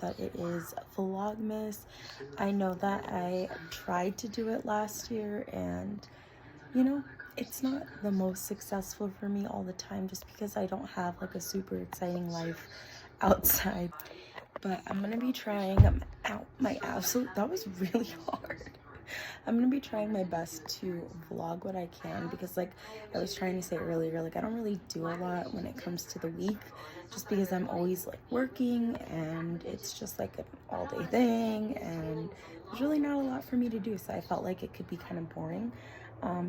that it is Vlogmas. I know that I tried to do it last year, and you know, it's not the most successful for me all the time just because I don't have like a super exciting life outside. But I'm gonna be trying out my absolute, that was really hard. I'm gonna be trying my best to vlog what I can, because like I was trying to say earlier, like I don't really do a lot when it comes to the week, just because I'm always like working and it's just like an all-day thing, and there's really not a lot for me to do, so I felt like it could be kind of boring.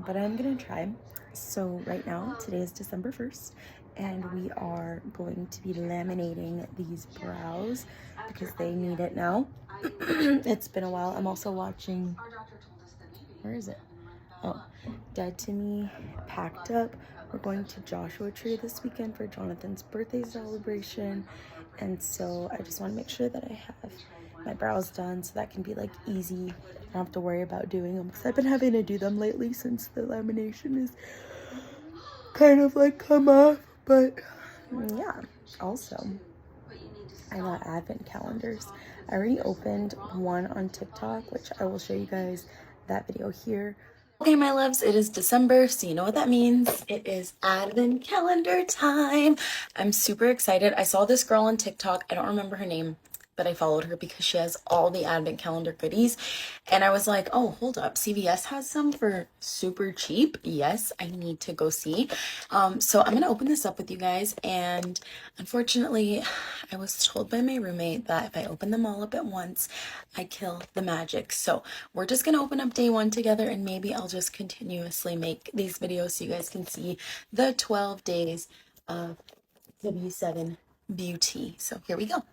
But I'm gonna try. So right now, today is December 1st, and we are going to be laminating these brows because they need it now. It's been a while. I'm also watching, where is it? Oh, Dead to Me, Packed Up. We're going to Joshua Tree this weekend for Jonathan's birthday celebration, and so I just want to make sure that I have my brows done so that can be like easy. I don't have to worry about doing them because I've been having to do them lately since the lamination is kind of like come off. But yeah, also I got advent calendars. I already opened one on TikTok, which I will show you guys that video here. Okay, my loves, it is December, so you know what that means. It is advent calendar time. I'm super excited. I saw this girl on TikTok. I don't remember her name, but I followed her because she has all the advent calendar goodies. And I was like, oh, hold up. CVS has some for super cheap. Yes, I need to go see. So I'm going to open this up with you guys. And unfortunately, I was told by my roommate that if I open them all up at once, I kill the magic. So we're just going to open up day one together, and maybe I'll just continuously make these videos so you guys can see the 12 days of W7 beauty. So here we go.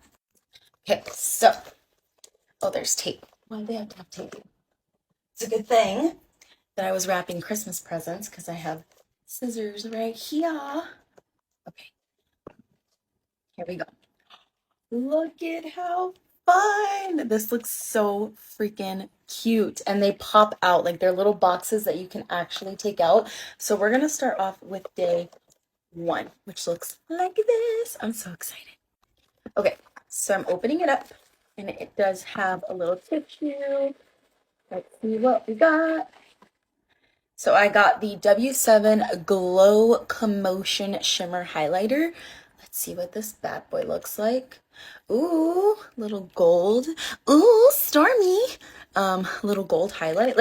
Okay, so, oh, there's tape. Why do they have to have tape? It's a good thing that I was wrapping Christmas presents because I have scissors right here. Okay, here we go. Look at how fun. This looks so freaking cute. And they pop out, like they're little boxes that you can actually take out. So we're going to start off with day one, which looks like this. I'm so excited. Okay, so I'm opening it up, and it does have a little tissue. Let's see what we got. So I got the W7 Glow Commotion Shimmer Highlighter. Let's see what this bad boy looks like. Ooh, little gold. Ooh, stormy. Little gold highlight.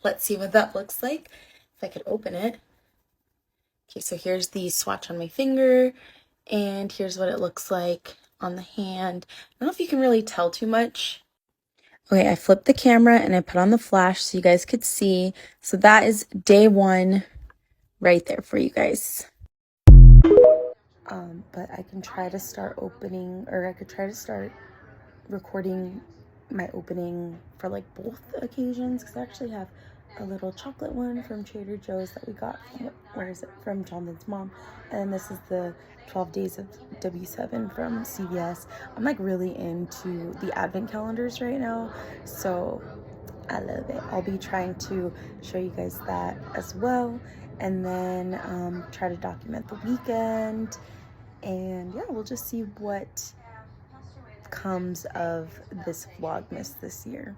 Let's see what that looks like. If I could open it. Okay, so here's the swatch on my finger, and here's what it looks like on the hand. I don't know if you can really tell too much. Okay, I flipped the camera and I put on the flash so you guys could see. So that is day one right there for you guys. But I can try to start opening, or I could try to start recording my opening for like both occasions, because I actually have a little chocolate one from Trader Joe's that we got from, where is it, from Jonathan's mom, and this is the 12 days of W7 from CVS. I'm like really into the advent calendars right now, so I love it. I'll be trying to show you guys that as well, and then try to document the weekend, and yeah, we'll just see what comes of this Vlogmas this year.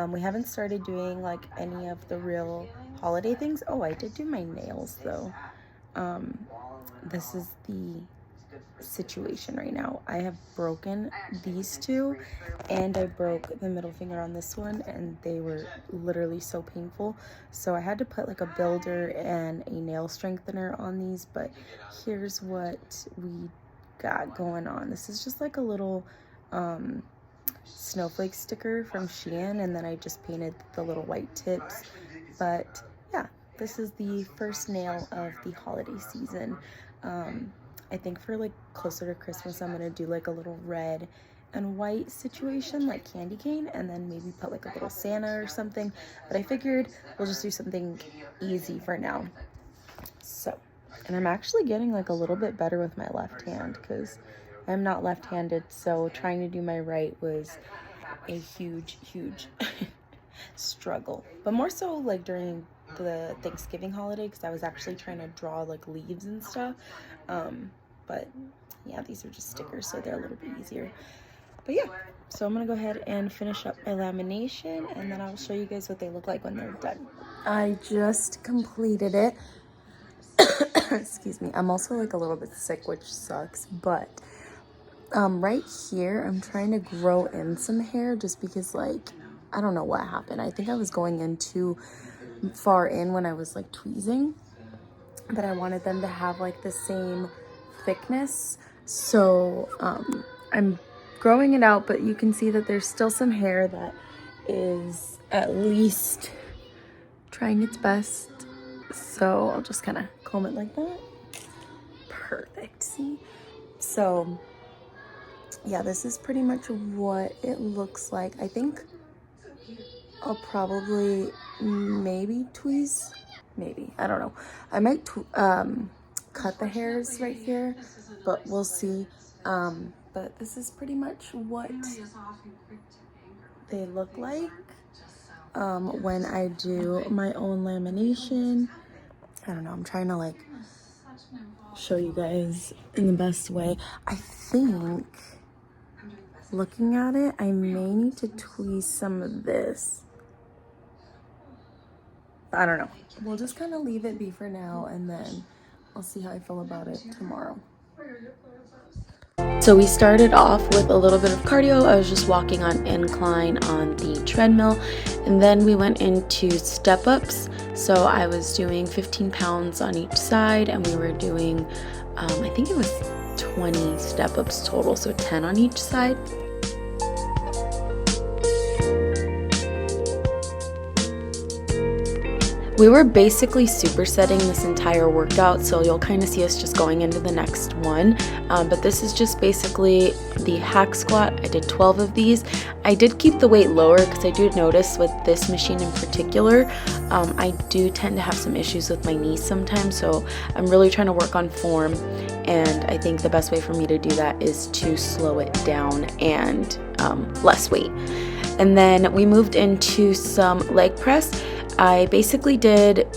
We haven't started doing like any of the real holiday things. Oh, I did do my nails though. This is the situation right now. I have broken these two, and I broke the middle finger on this one, and they were literally so painful. So I had to put like a builder and a nail strengthener on these, but here's what we got going on. This is just like a little snowflake sticker from Shein, and then I just painted the little white tips. But yeah, this is the first nail of the holiday season. I think for like closer to Christmas, I'm gonna do like a little red and white situation, like candy cane, and then maybe put like a little Santa or something. But I figured we'll just do something easy for now. So, and I'm actually getting like a little bit better with my left hand because I'm not left-handed, so trying to do my right was a huge struggle. But more so like during the Thanksgiving holiday, because I was actually trying to draw like leaves and stuff. But yeah, these are just stickers, so they're a little bit easier. But yeah, so I'm gonna go ahead and finish up my lamination, and then I'll show you guys what they look like when they're done. I just completed it. Excuse me. I'm also like a little bit sick, which sucks, but right here I'm trying to grow in some hair just because, like, I don't know what happened. I think I was going in too far in when I was like tweezing, but I wanted them to have like the same thickness. So I'm growing it out, but you can see that there's still some hair that is at least trying its best. So I'll just kind of comb it like that. Perfect, see? So yeah, this is pretty much what it looks like. I think I'll probably maybe tweeze, maybe, I don't know. I might cut the hairs right here, but we'll see. But this is pretty much what they look like when I do my own lamination. I don't know, I'm trying to like show you guys in the best way. I think, looking at it, I may need to tweeze some of this. I don't know. We'll just kind of leave it be for now, and then I'll see how I feel about it tomorrow. So we started off with a little bit of cardio. I was just walking on incline on the treadmill, and then we went into step ups. So I was doing 15 pounds on each side, and we were doing I think it was 20 step ups total, so 10 on each side. We were basically supersetting this entire workout, so you'll kind of see us just going into the next one. But this is just basically the hack squat. I did 12 of these. I did keep the weight lower because I do notice with this machine in particular, I do tend to have some issues with my knees sometimes, so I'm really trying to work on form, and I think the best way for me to do that is to slow it down and less weight. And then we moved into some leg press. I basically did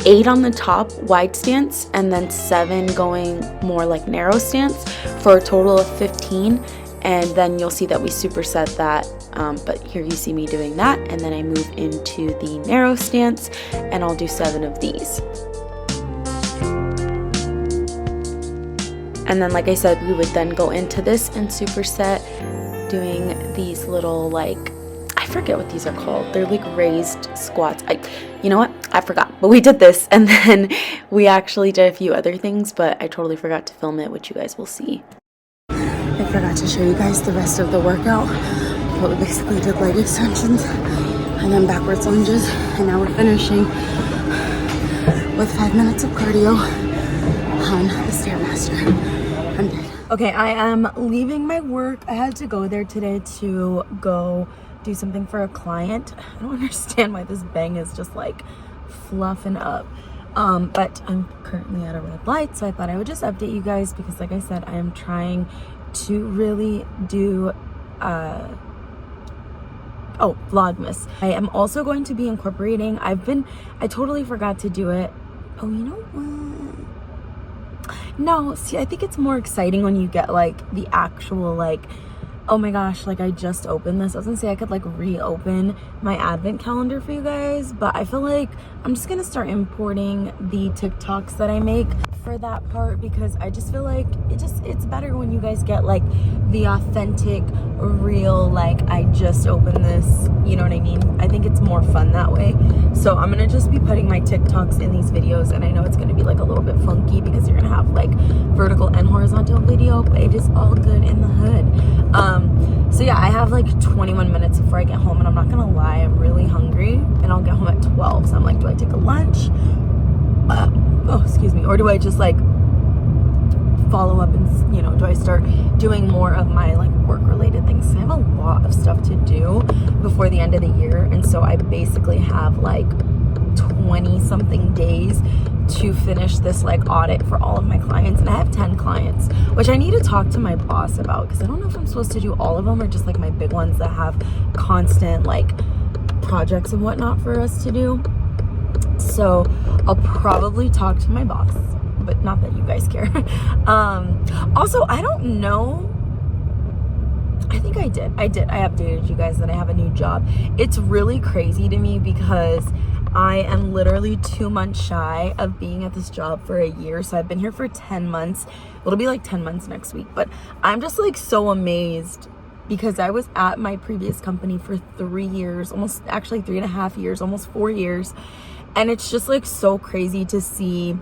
8 on the top wide stance and then 7 going more like narrow stance for a total of 15. And then you'll see that we superset that, but here you see me doing that, and then I move into the narrow stance and I'll do 7 of these. And then, like I said, we would then go into this and superset doing these little, like, I forget what these are called. They're like raised squats. You know what? I forgot. But we did this, and then we actually did a few other things, but I totally forgot to film it, which you guys will see. I forgot to show you guys the rest of the workout. But we basically did leg extensions and then backwards lunges, and now we're finishing with 5 minutes of cardio on the Stairmaster. I'm dead. Okay, I am leaving my work. I had to go there today to go do something for a client. I don't understand why this bang is just like fluffing up. But I'm currently at a red light, so I thought I would just update you guys because, like I said, I am trying to really do Vlogmas. I am also going to be incorporating, I totally forgot to do it. Oh, you know what? No, see, I think it's more exciting when you get like the actual, like, oh my gosh, like I just opened this. I was gonna say I could like reopen my advent calendar for you guys, but I feel like I'm just gonna start importing the TikToks that I make for that part, because I just feel like it's better when you guys get like the authentic, real, like I just opened this, you know what I mean? I think it's more fun that way. So I'm gonna just be putting my TikToks in these videos, and I know it's gonna be like a little bit funky because you're gonna have like vertical and horizontal video, but it is all good in the hood. So yeah, I have like 21 minutes before I get home, and I'm not gonna lie, I'm really hungry, and I'll get home at 12. So I'm like, do I take a lunch? Oh, excuse me. Or do I just like follow up and, you know, do I start doing more of my like work related things? I have a lot of stuff to do before the end of the year, and so I basically have like 20 something days to finish this like audit for all of my clients, and I have 10 clients, which I need to talk to my boss about, because I don't know if I'm supposed to do all of them or just like my big ones that have constant like projects and whatnot for us to do. So I'll probably talk to my boss, but not that you guys care. Also, I don't know, I think I updated you guys that I have a new job. It's really crazy to me because I am literally 2 months shy of being at this job for a year. So I've been here for 10 months. It'll be like 10 months next week, but I'm just like so amazed because I was at my previous company for 3 years, almost actually 3.5 years, almost 4 years. And it's just like so crazy to see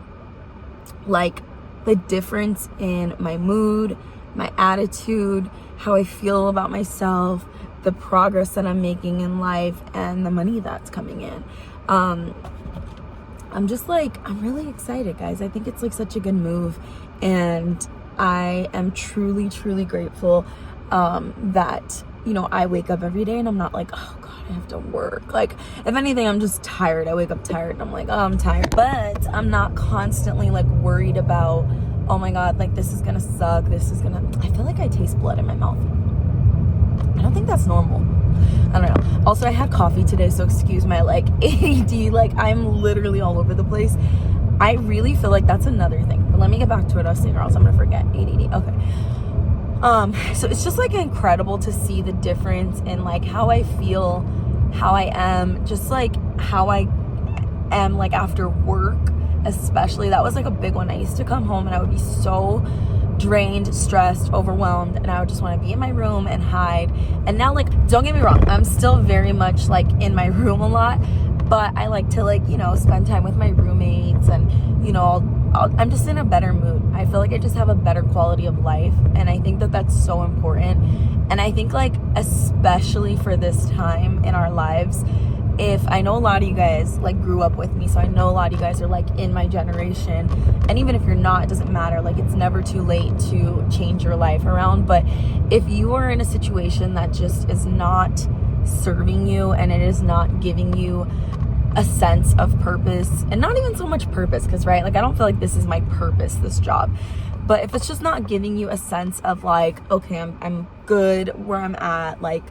like the difference in my mood, my attitude, how I feel about myself, the progress that I'm making in life, and the money that's coming in. I'm just like, I'm really excited, guys. I think it's like such a good move, and I am truly, truly grateful that, you know, I wake up every day and I'm not like, oh God, I have to work. Like, if anything, I'm just tired. I wake up tired and I'm like, oh, I'm tired. But I'm not constantly like worried about, oh my God, like this is gonna suck. I feel like I taste blood in my mouth. I don't think that's normal. I don't know. Also, I had coffee today, so excuse my like ADD. Like, I'm literally all over the place. I really feel like that's another thing. But let me get back to what I was saying, or else I'm gonna forget. ADD. Okay. So it's just like incredible to see the difference in like how I feel, how I am, just like how I am like after work, especially. That was like a big one. I used to come home and I would be so drained, stressed, overwhelmed, and I would just want to be in my room and hide. And now, like, don't get me wrong, I'm still very much like in my room a lot, but I like to like, you know, spend time with my roommates, and you know, I'm just in a better mood. I feel like I just have a better quality of life, and I think that that's so important. And I think like especially for this time in our lives, if I know a lot of you guys like grew up with me, so I know a lot of you guys are like in my generation, and even if you're not, it doesn't matter. Like, it's never too late to change your life around. But if you are in a situation that just is not serving you, and it is not giving you a sense of purpose, and not even so much purpose, because right, like I don't feel like this is my purpose, this job, but if it's just not giving you a sense of like, okay, I'm good where I'm at, like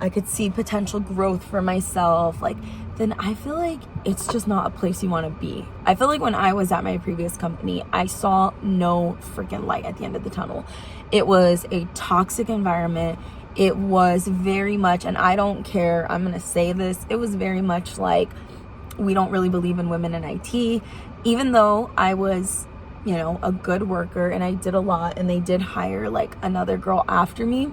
I could see potential growth for myself, like, then I feel like it's just not a place you want to be. I feel like when I was at my previous company, I saw no freaking light at the end of the tunnel. It was a toxic environment. It was very much, and I don't care, I'm going to say this, it was very much like, we don't really believe in women in IT, even though I was, you know, a good worker and I did a lot, and they did hire like another girl after me,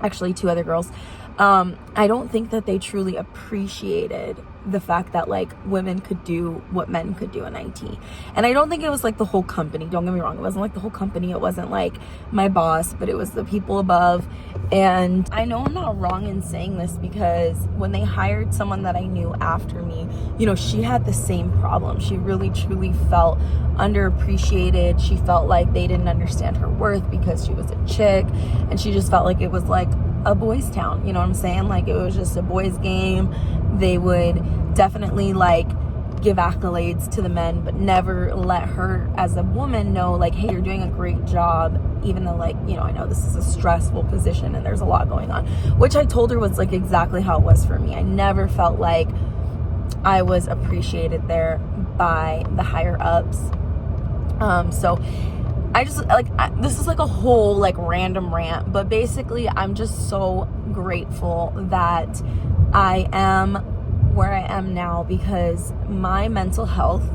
actually 2 other girls. I don't think that they truly appreciated the fact that like women could do what men could do in IT. And I don't think it was like the whole company. Don't get me wrong. It wasn't like the whole company. It wasn't like my boss, but it was the people above. And I know I'm not wrong in saying this, because when they hired someone that I knew after me, you know, she had the same problem. She really truly felt underappreciated. She felt like they didn't understand her worth because she was a chick, and she just felt like it was like a boys' town, you know what I'm saying? Like, it was just a boys' game. They would definitely like give accolades to the men, but never let her as a woman know like, hey, you're doing a great job, even though like, you know, I know this is a stressful position and there's a lot going on, which I told her was like exactly how it was for me. I never felt like I was appreciated there by the higher ups. So I just like, this is like a whole like random rant, but basically I'm just so grateful that I am where I am now, because my mental health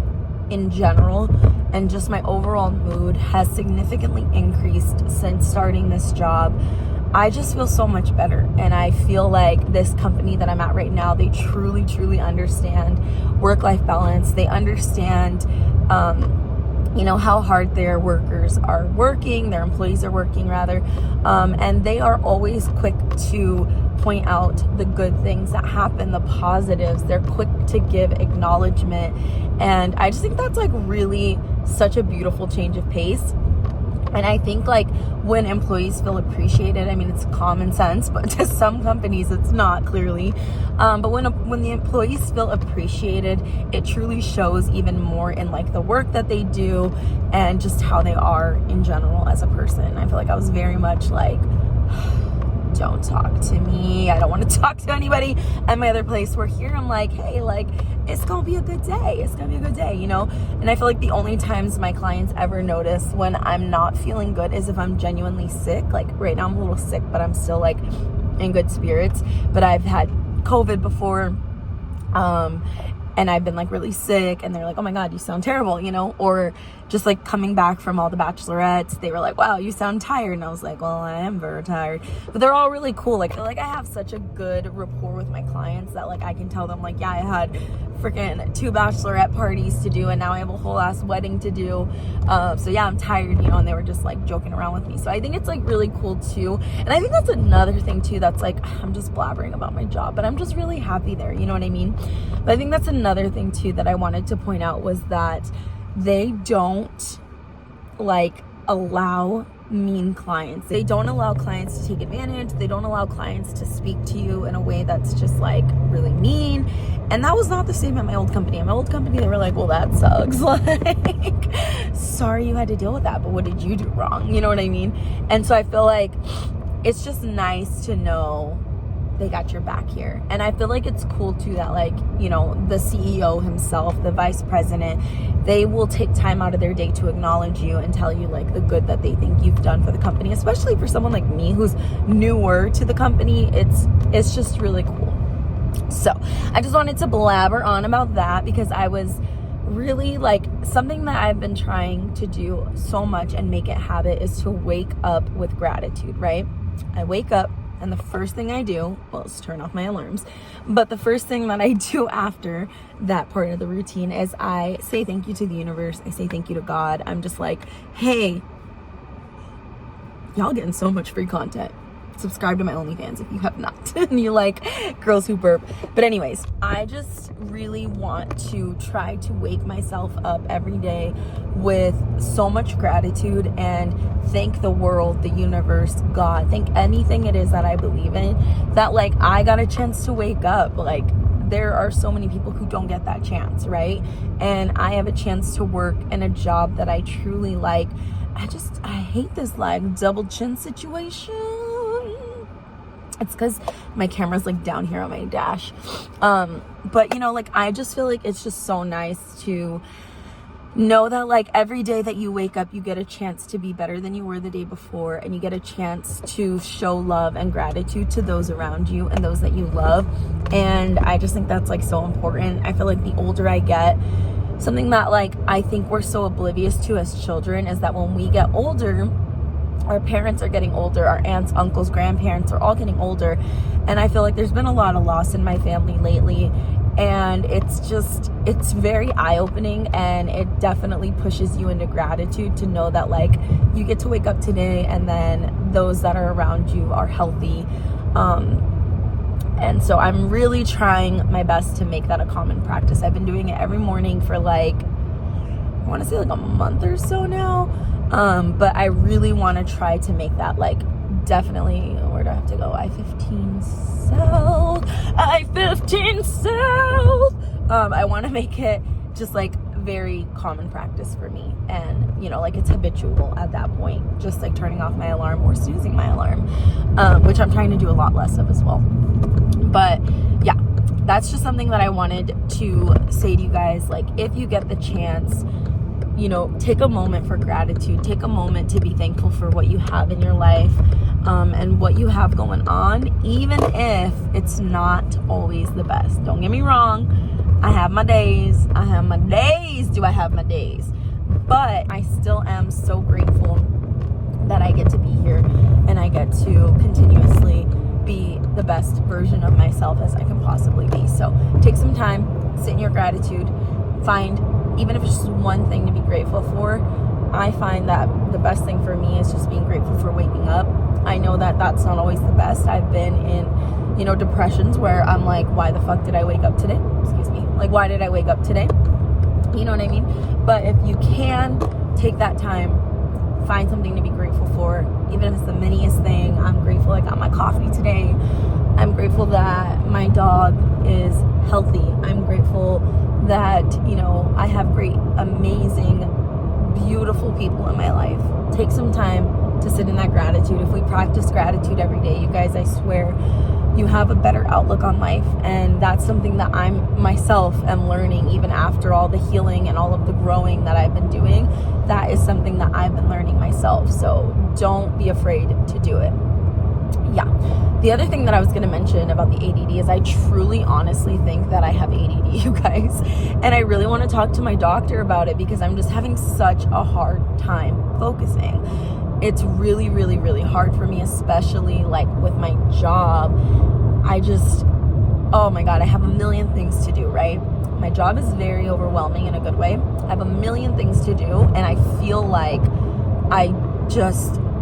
in general and just my overall mood has significantly increased since starting this job. I just feel so much better, and I feel like this company that I'm at right now, they truly, truly understand work-life balance. They understand you know, how hard their workers are working, their employees are working rather, and they are always quick to point out the good things that happen, the positives. They're quick to give acknowledgement, and I just think that's like really such a beautiful change of pace. And I think like when employees feel appreciated, I mean, it's common sense, but to some companies it's not, clearly. But when the employees feel appreciated, it truly shows even more in like the work that they do and just how they are in general as a person. I feel like I was very much like, don't talk to me. I don't want to talk to anybody. At my other place, where here I'm like, hey, like, it's gonna be a good day. It's gonna be a good day, you know? And I feel like the only times my clients ever notice when I'm not feeling good is if I'm genuinely sick. Like right now I'm a little sick, but I'm still like in good spirits. But I've had COVID before, and I've been like really sick, and they're like, oh my God, you sound terrible, you know? Or just like coming back from all the bachelorettes, they were like, wow, you sound tired. And I was like, well, I am very tired. But they're all really cool. Like, I feel like I have such a good rapport with my clients that like I can tell them like, yeah, I had freaking 2 bachelorette parties to do, and now I have a whole ass wedding to do. So yeah, I'm tired, you know? And they were just like joking around with me. So I think it's like really cool too. And I think that's another thing too, that's like, I'm just blabbering about my job, but I'm just really happy there, you know what I mean? But I think that's another thing too that I wanted to point out, was that they don't like allow mean clients. They don't allow clients to take advantage. They don't allow clients to speak to you in a way that's just like really mean. And that was not the same at my old company. At my old company, they were like, well, that sucks. Like, sorry you had to deal with that, but what did you do wrong? You know what I mean? And so I feel like it's just nice to know they got your back here. And I feel like it's cool too that, like, you know, the CEO himself, the vice president, they will take time out of their day to acknowledge you and tell you like the good that they think you've done for the company, especially for someone like me who's newer to the company. It's just really cool. So I just wanted to blabber on about that, because I was really like, something that I've been trying to do so much and make it habit is to wake up with gratitude, right? I wake up, and the first thing I do, well, is turn off my alarms. But the first thing that I do after that part of the routine is I say thank you to the universe. I say thank you to God. I'm just like, hey, y'all getting so much free content. Subscribe to my OnlyFans if you have not. And you like girls who burp. But anyways, I just really want to try to wake myself up every day with so much gratitude and thank the world, the universe, God, thank anything it is that I believe in, that like I got a chance to wake up. Like, there are so many people who don't get that chance, right? And I have a chance to work in a job that I truly like. I hate this like double chin situation. It's because my camera's like down here on my dash. But you know, like, I just feel like it's just so nice to know that like every day that you wake up, you get a chance to be better than you were the day before, and you get a chance to show love and gratitude to those around you and those that you love. And I just think that's like so important. I feel like the older I get, something that like I think we're so oblivious to as children is that when we get older, our parents are getting older, our aunts, uncles, grandparents are all getting older. And I feel like there's been a lot of loss in my family lately. And it's very eye-opening, and it definitely pushes you into gratitude to know that like you get to wake up today, and then those that are around you are healthy. And so I'm really trying my best to make that a common practice. I've been doing it every morning for like, I want to say like a month or so now. But I really want to try to make that like definitely, where do I have to go? I-15 South. I want to make it just like very common practice for me, and you know, like it's habitual at that point, just like turning off my alarm or snoozing my alarm, which I'm trying to do a lot less of as well. But yeah, that's just something that I wanted to say to you guys. Like, if you get the chance, you know, take a moment for gratitude. Take a moment to be thankful for what you have in your life, and what you have going on, even if it's not always the best. Don't get me wrong. I have my days. I have my days. Do I have my days? But I still am so grateful that I get to be here, and I get to continuously be the best version of myself as I can possibly be. So take some time, sit in your gratitude, find, even if it's just one thing to be grateful for. I find that the best thing for me is just being grateful for waking up. I know that that's not always the best. I've been in, you know, depressions where I'm like, why the fuck did I wake up today? Excuse me. Like, why did I wake up today? You know what I mean? But if you can take that time, find something to be grateful for, even if it's the miniest thing. I'm grateful I got my coffee today. I'm grateful that my dog is healthy. I'm grateful that, you know, I have great, amazing, beautiful people in my life. Take some time to sit in that gratitude. If we practice gratitude every day, you guys, I swear you have a better outlook on life. And that's something that I'm myself am learning, even after all the healing and all of the growing that I've been doing. That is something that I've been learning myself. So don't be afraid to do it. Yeah. The other thing that I was going to mention about the ADD is I truly, honestly think that I have ADD, you guys. And I really want to talk to my doctor about it because I'm just having such a hard time focusing. It's really, really, really hard for me, especially like with my job. Oh my God, I have a million things to do, right? My job is very overwhelming in a good way. I have a million things to do, and I feel like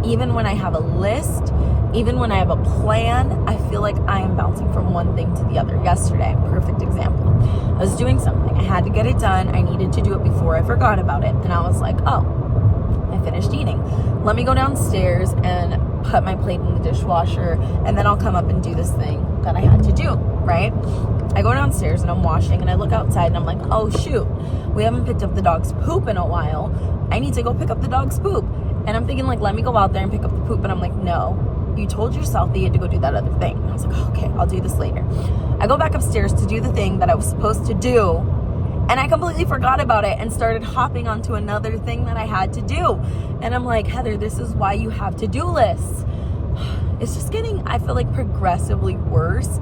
even when I have a list, even when I have a plan, I feel like I am bouncing from one thing to the other. Yesterday, perfect example. I was doing something. I had to get it done. I needed to do it before I forgot about it. And I was like, oh, I finished eating. Let me go downstairs and put my plate in the dishwasher, and then I'll come up and do this thing that I had to do, right? I go downstairs and I'm washing, and I look outside and I'm like, oh shoot, we haven't picked up the dog's poop in a while. I need to go pick up the dog's poop. And I'm thinking like, let me go out there and pick up the poop. But I'm like, no, you told yourself that you had to go do that other thing. And I was like, oh, okay, I'll do this later. I go back upstairs to do the thing that I was supposed to do, and I completely forgot about it and started hopping onto another thing that I had to do. And I'm like, Heather, this is why you have to-do lists. It's just getting, I feel like, progressively worse.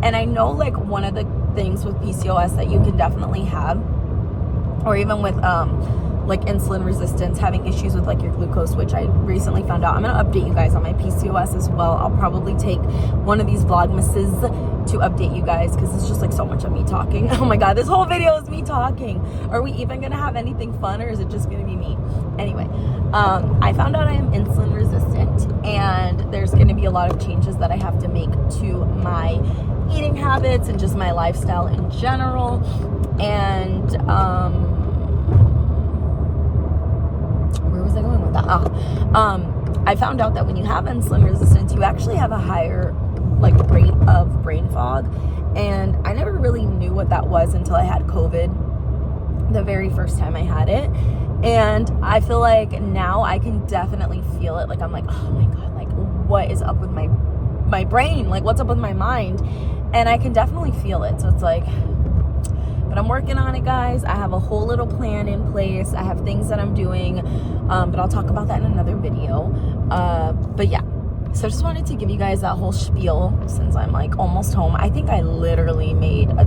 And I know like one of the things with PCOS that you can definitely have, or even with like insulin resistance, having issues with like your glucose, which I recently found out. I'm going to update you guys on my PCOS as well. I'll probably take one of these Vlogmases to update you guys because it's just like so much of me talking. Oh my God, this whole video is me talking. Are we even going to have anything fun, or is it just going to be me? Anyway, I found out I am insulin resistant, and there's going to be a lot of changes that I have to make to my eating habits and just my lifestyle in general. And where was I going with that? I found out that when you have insulin resistance, you actually have a higher like rate of brain fog. And I never really knew what that was until I had COVID, the very first time I had it. And I feel like now I can definitely feel it. Like I'm like, oh my God, like what is up with my brain? Like what's up with my mind? And I can definitely feel it. So it's like, but I'm working on it, guys. I have a whole little plan in place. I have things that I'm doing, but I'll talk about that in another video. But yeah, so I just wanted to give you guys that whole spiel since I'm like almost home. I think I literally made a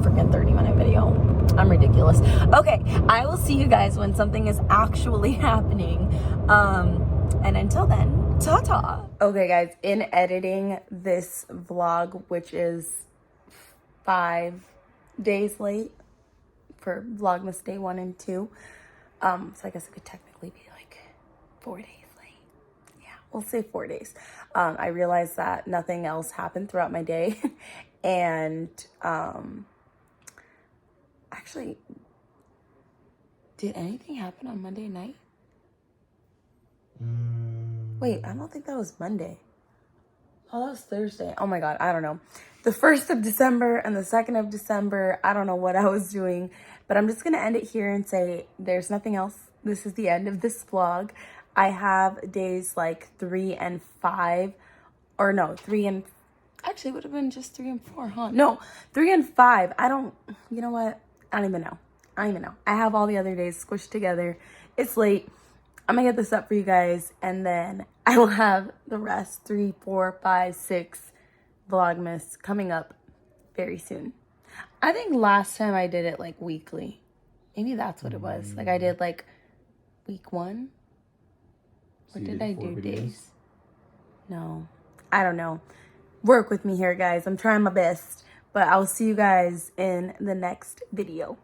freaking 30-minute video. I'm ridiculous. Okay, I will see you guys when something is actually happening. And until then, ta-ta. Okay, guys, in editing this vlog, which is 5 days late for Vlogmas day 1 and 2. So I guess it could technically be like 4 days late. Yeah, we'll say 4 days. I realized that nothing else happened throughout my day. And actually, did anything happen on Monday night? Wait, I don't think that was Monday. Oh, that was Thursday. Oh my God, I don't know. The 1st of December and the 2nd of December, I don't know what I was doing, but I'm just going to end it here and say there's nothing else. This is the end of this vlog. I have days like 3 and 5, or no, 3 and, actually it would have been just 3 and 4, huh? No, 3 and 5. You know what? I don't even know. I have all the other days squished together. It's late. I'm gonna get this up for you guys, and then I will have the rest, 3, 4, 5, 6 Vlogmas coming up very soon. I think last time I did it like weekly. Maybe that's what it was. Like I did like week 1. What did I do days? No, I don't know. Work with me here, guys. I'm trying my best, but I'll see you guys in the next video.